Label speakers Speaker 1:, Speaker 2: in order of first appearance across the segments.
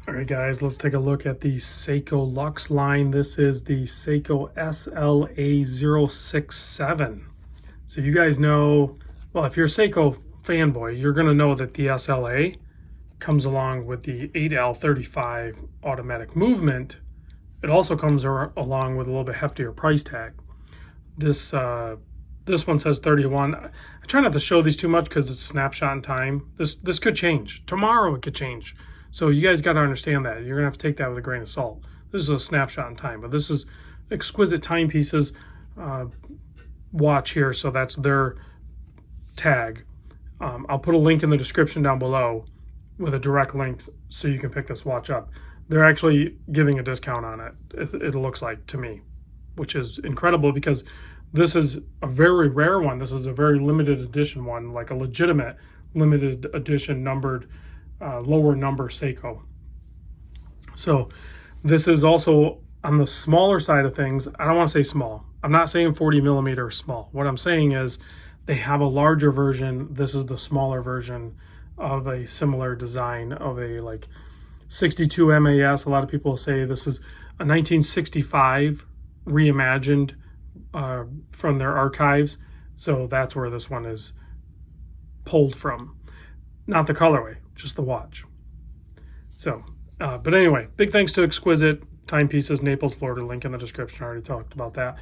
Speaker 1: All right, guys, let's take a look at the Seiko Luxe line. This is the Seiko SLA067. So you guys know, well, if you're a Seiko fanboy, you're going to know that the SLA comes along with the 8L35 automatic movement. It also comes along with a little bit heftier price tag. This one says 31. I try not to show these too much because it's a snapshot in time. This could change. Tomorrow it could change. So you guys got to understand that. You're going to have to take that with a grain of salt. This is a snapshot in time, but this is Exquisite Timepieces watch here, so that's their tag. I'll put a link in the description down below with a direct link so you can pick this watch up. They're actually giving a discount on it, it looks like to me, which is incredible because this is a very rare one. This is a very limited edition one, like a legitimate limited edition numbered lower number Seiko. So this is also on the smaller side of things. I don't want to say small. I'm not saying 40 millimeter small. What I'm saying is they have a larger version. This is the smaller version of a similar design of a like 62 MAS. A lot of people say this is a 1965 reimagined from their archives. So that's where this one is pulled from. Not the colorway, just the watch. So, but anyway, big thanks to Exquisite Timepieces, Naples, Florida. Link in the description. I already talked about that.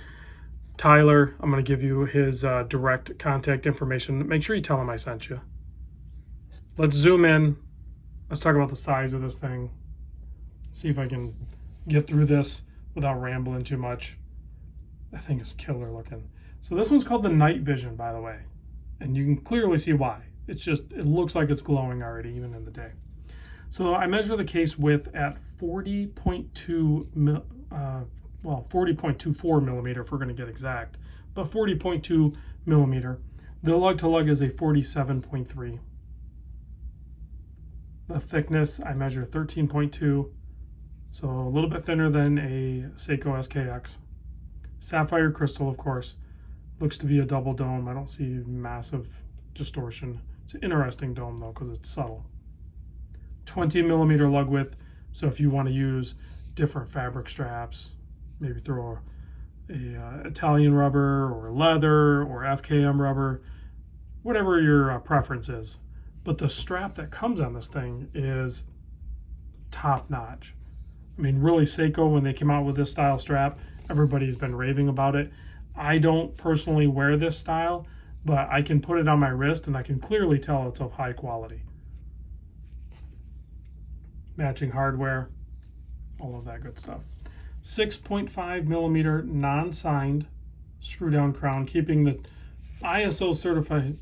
Speaker 1: Tyler, I'm going to give you his direct contact information. Make sure you tell him I sent you. Let's zoom in. Let's talk about the size of this thing. See if I can get through this without rambling too much. That thing is killer looking. So this one's called the Night Vision, by the way. And you can clearly see why. It's just, it looks like it's glowing already, even in the day. So I measure the case width at 40.24 millimeter if we're going to get exact, but 40.2 millimeter. The lug to lug is a 47.3. The thickness I measure 13.2, so a little bit thinner than a Seiko SKX. Sapphire crystal, of course. Looks to be a double dome. I don't see massive distortion. It's an interesting dome though because it's subtle. 20 millimeter lug width, so if you want to use different fabric straps, maybe throw a Italian rubber or leather or FKM rubber, whatever your preference is. But the strap that comes on this thing is top notch. I mean, really, Seiko, when they came out with this style strap, everybody's been raving about it. I don't personally wear this style, but I can put it on my wrist and I can clearly tell it's of high quality. Matching hardware, all of that good stuff. 6.5 millimeter non-signed screw down crown, keeping the ISO certified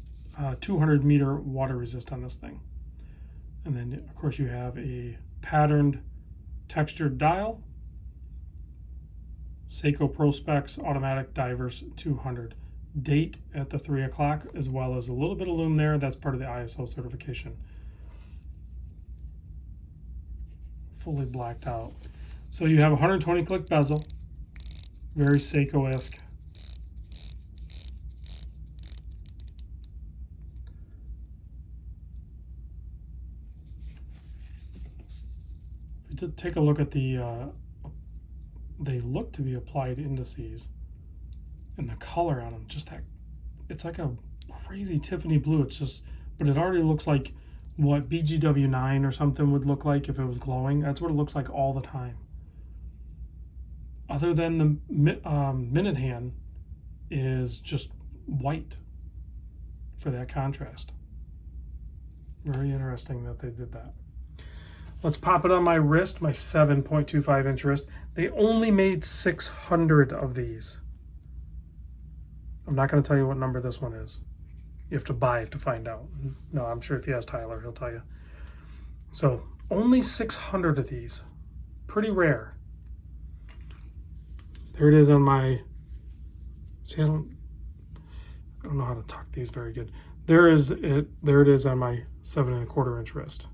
Speaker 1: 200 meter water resist on this thing. And then of course you have a patterned textured dial, Seiko Pro Specs automatic divers 200. Date at the 3 o'clock, as well as a little bit of lume there. That's part of the ISO certification. Fully blacked out. So you have 120 click bezel, very Seiko-esque. To take a look at the, they look to be applied indices. And the color on them, just that, it's like a crazy Tiffany blue. It's just, but it already looks like what BGW9 or something would look like if it was glowing. That's what it looks like all the time. Other than the minute hand is just white for that contrast. Very interesting that they did that. Let's pop it on my wrist, my 7.25 inch wrist. They only made 600 of these. I'm not going to tell you what number this one is. You have to buy it to find out. No, I'm sure if you ask Tyler, he'll tell you. So only 600 of these. Pretty rare. There it is on my, see, I don't know how to tuck these very good. There it is on my 7 1/4 inch wrist.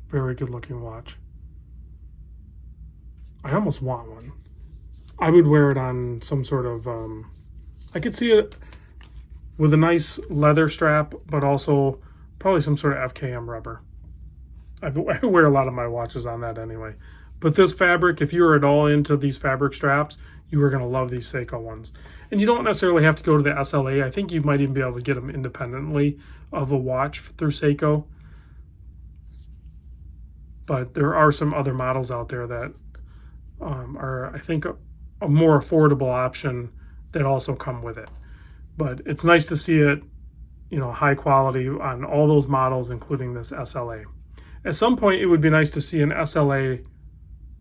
Speaker 1: Very good looking watch. I almost want one. I would wear it on some sort of, I could see it with a nice leather strap, but also probably some sort of FKM rubber. I wear a lot of my watches on that anyway. But this fabric, if you're at all into these fabric straps, you are going to love these Seiko ones. And you don't necessarily have to go to the SLA. I think you might even be able to get them independently of a watch through Seiko. But there are some other models out there that are, I think, a more affordable option that also come with it. But it's nice to see it, you know, high quality on all those models, including this SLA. At some point, it would be nice to see an SLA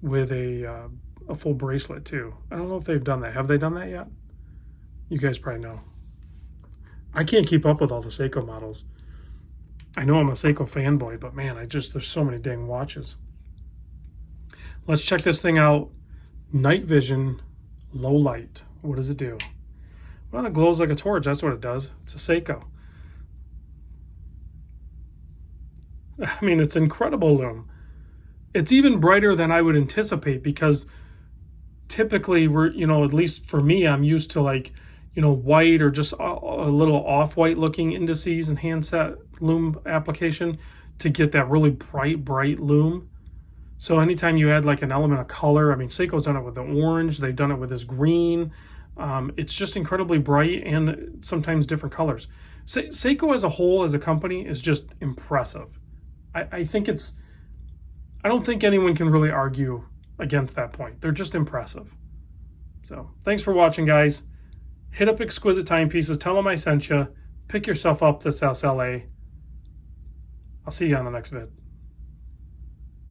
Speaker 1: with a full bracelet too. I don't know if they've done that. Have they done that yet? You guys probably know. I can't keep up with all the Seiko models. I know I'm a Seiko fanboy, but man, there's so many dang watches. Let's check this thing out. Night vision, low light. What does it do? Well, it glows like a torch. That's what it does. It's a Seiko. I mean, it's incredible, Lume. It's even brighter than I would anticipate, because typically we're, you know, at least for me, I'm used to, like, you know, white or just a little off-white looking indices and handset Lume application to get that really bright Lume. So anytime you add like an element of color, I mean, Seiko's done it with the orange, they've done it with this green. It's just incredibly bright and sometimes different colors. Seiko as a whole, as a company, is just impressive. I don't think anyone can really argue against that point. They're just impressive. So thanks for watching, guys. Hit up Exquisite Timepieces. Tell them I sent you. Pick yourself up this SLA. I'll see you on the next vid.